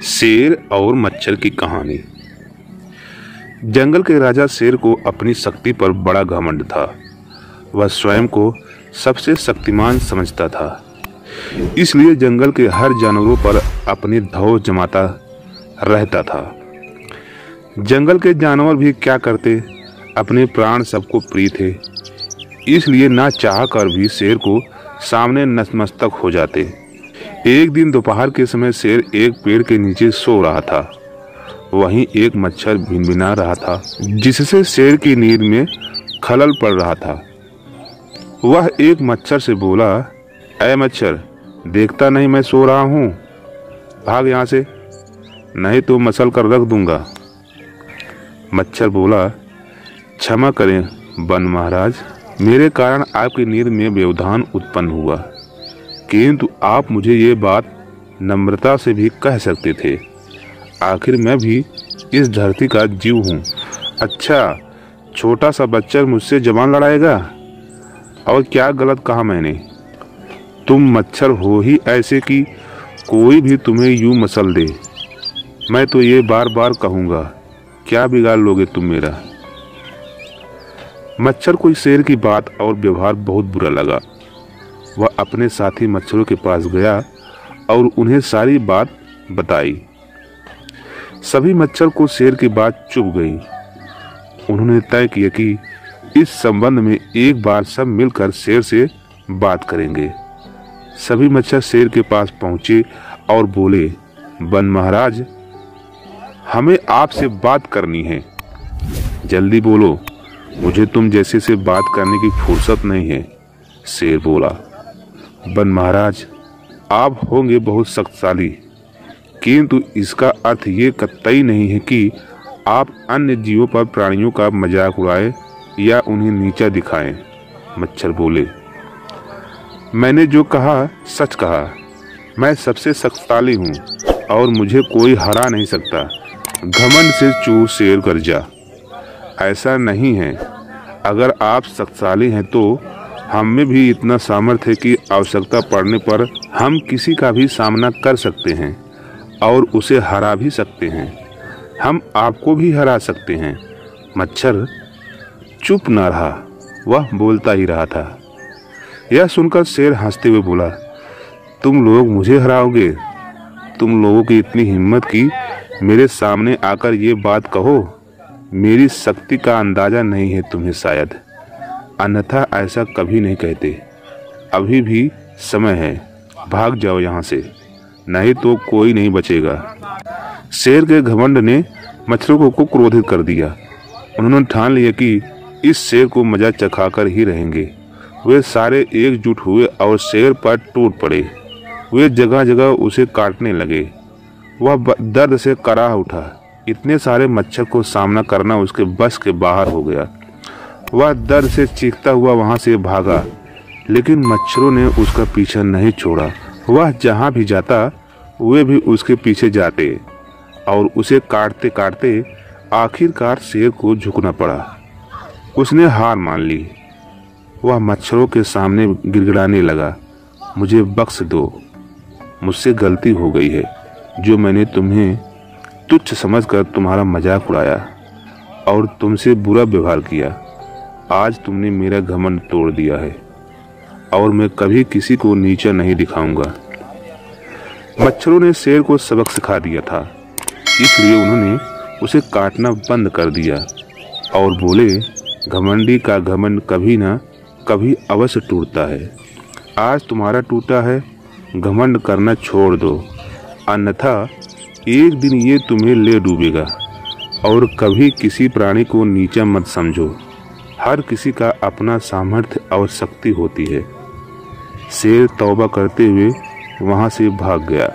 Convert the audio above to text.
शेर और मच्छर की कहानी। जंगल के राजा शेर को अपनी शक्ति पर बड़ा घमंड था। वह स्वयं को सबसे शक्तिमान समझता था, इसलिए जंगल के हर जानवरों पर अपनी धौंस जमाता रहता था। जंगल के जानवर भी क्या करते, अपने प्राण सबको प्रिय थे, इसलिए ना चाह कर भी शेर को सामने नतमस्तक हो जाते। एक दिन दोपहर के समय शेर एक पेड़ के नीचे सो रहा था। वहीं एक मच्छर भिनभिना रहा था, जिससे शेर की नींद में खलल पड़ रहा था। वह एक मच्छर से बोला, ऐ मच्छर, देखता नहीं मैं सो रहा हूँ? भाग यहाँ से, नहीं तो मसल कर रख दूंगा। मच्छर बोला, क्षमा करें वन महाराज, मेरे कारण आपकी नींद में व्यवधान उत्पन्न हुआ, किंतु आप मुझे ये बात नम्रता से भी कह सकते थे। आखिर मैं भी इस धरती का जीव हूँ। अच्छा, छोटा सा बच्चा मुझसे जबान लड़ाएगा? और क्या गलत कहा मैंने? तुम मच्छर हो ही ऐसे कि कोई भी तुम्हें यूं मसल दे। मैं तो ये बार बार कहूँगा, क्या बिगाड़ लोगे तुम मेरा? मच्छर को शेर की बात और व्यवहार बहुत बुरा लगा। वह अपने साथी मच्छरों के पास गया और उन्हें सारी बात बताई। सभी मच्छर को शेर की बात चुभ गई। उन्होंने तय किया कि इस संबंध में एक बार सब मिलकर शेर से बात करेंगे। सभी मच्छर शेर के पास पहुंचे और बोले, वन महाराज, हमें आपसे बात करनी है, जल्दी बोलो, मुझे तुम जैसे से बात करने की फुर्सत नहीं है। शेर बोला, वन महाराज, आप होंगे बहुत शक्तिशाली, किंतु इसका अर्थ ये कतई नहीं है कि आप अन्य जीवों पर प्राणियों का मजाक उड़ाएं या उन्हें नीचा दिखाएं। मच्छर बोले, मैंने जो कहा सच कहा। मैं सबसे शक्तिशाली हूँ और मुझे कोई हरा नहीं सकता। घमंड से चूर शेर गरजा। ऐसा नहीं है, अगर आप शक्तिशाली हैं तो हम में भी इतना सामर्थ्य है कि आवश्यकता पड़ने पर हम किसी का भी सामना कर सकते हैं और उसे हरा भी सकते हैं। हम आपको भी हरा सकते हैं। मच्छर चुप न रहा, वह बोलता ही रहा था। यह सुनकर शेर हंसते हुए बोला, तुम लोग मुझे हराओगे? तुम लोगों की इतनी हिम्मत कि मेरे सामने आकर ये बात कहो? मेरी शक्ति का अंदाजा नहीं है तुम्हें शायद, अन्यथा ऐसा कभी नहीं कहते। अभी भी समय है, भाग जाओ यहाँ से, नहीं तो कोई नहीं बचेगा। शेर के घमंड ने मच्छरों को क्रोधित कर दिया। उन्होंने ठान लिया कि इस शेर को मजा चखाकर ही रहेंगे। वे सारे एकजुट हुए और शेर पर टूट पड़े। वे जगह जगह उसे काटने लगे। वह दर्द से कराह उठा। इतने सारे मच्छर को सामना करना उसके बस के बाहर हो गया। वह दर्द से चीखता हुआ वहां से भागा, लेकिन मच्छरों ने उसका पीछा नहीं छोड़ा। वह जहां भी जाता वे भी उसके पीछे जाते और उसे काटते काटते आखिरकार शेर को झुकना पड़ा। उसने हार मान ली। वह मच्छरों के सामने गिड़गिड़ाने लगा, मुझे बख्श दो, मुझसे गलती हो गई है। जो मैंने तुम्हें तुच्छ समझकर तुम्हारा मजाक उड़ाया और तुमसे बुरा व्यवहार किया, आज तुमने मेरा घमंड तोड़ दिया है और मैं कभी किसी को नीचा नहीं दिखाऊंगा। मच्छरों ने शेर को सबक सिखा दिया था, इसलिए उन्होंने उसे काटना बंद कर दिया और बोले, घमंडी का घमंड कभी ना कभी अवश्य टूटता है। आज तुम्हारा टूटा है, घमंड करना छोड़ दो, अन्यथा एक दिन ये तुम्हें ले डूबेगा। और कभी किसी प्राणी को नीचा मत समझो, हर किसी का अपना सामर्थ्य और शक्ति होती है। शेर तौबा करते हुए वहां से भाग गया।